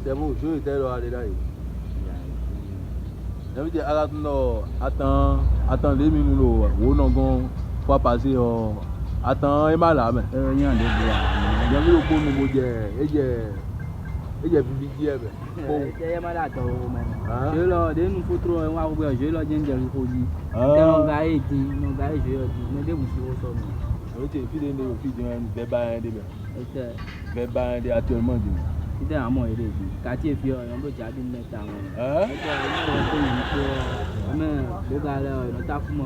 C'est bon, je t'ai aller là. J'invite à attends 2 minutes ou non faut passer attends et malade mais il y a des bois. J'avais le bon nouveau et j'ai vivi hier c'est malade même. Je leur donne nous faut trop on va ouvrir je leur donne des produits. Tellement gars et dit non gars je leur dis mais des bouchons au sommet. Oui, tu es fille de bébé de actuellement. C'était un mois et demi. Quartier Fior, on peut dire d'une mètre à moi. Mais, le gars là, on t'a fumé.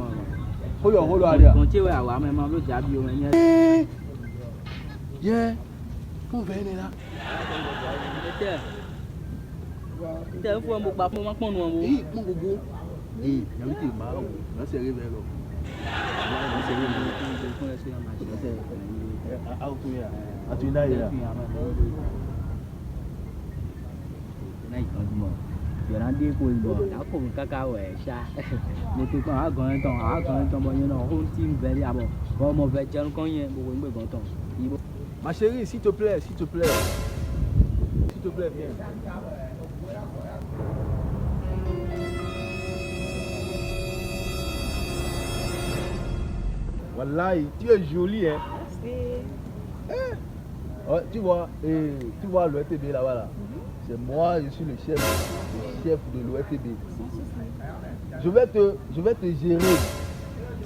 Quand tu es là, même on peut dire bio. Yeah, pour venir là. C'était un fois, mon papa m'a pas nous. Eh, mon gogo. Eh, il y a eu des marrons. Là, c'est réveillé là. Il y a des coups de bois, là pour le cacao et chat. Mais tu peux avoir un temps, bon, il y a un team very abo. Bon, mon verre, quand il y a un bon temps. Ma chérie, s'il te plaît, s'il te plaît, viens. Wallahi, tu es jolie, hein? Merci. Oh, tu vois l'ORTB là-bas là. C'est moi, je suis le chef de l'ORTB. Je vais te gérer.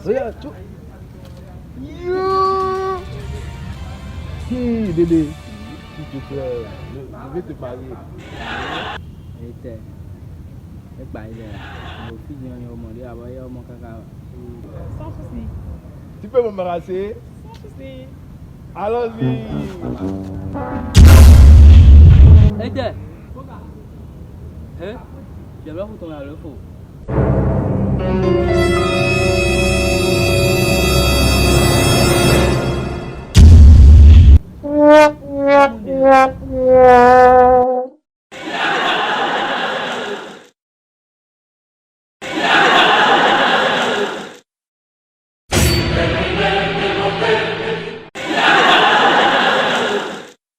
Regarde, tu... Si, bébé, s'il te plaît, je vais te marier. Sans souci. Tu peux m'embrasser? Sans souci. Allons-y. Hey, hein? J'aimerais vous tourner à le faux.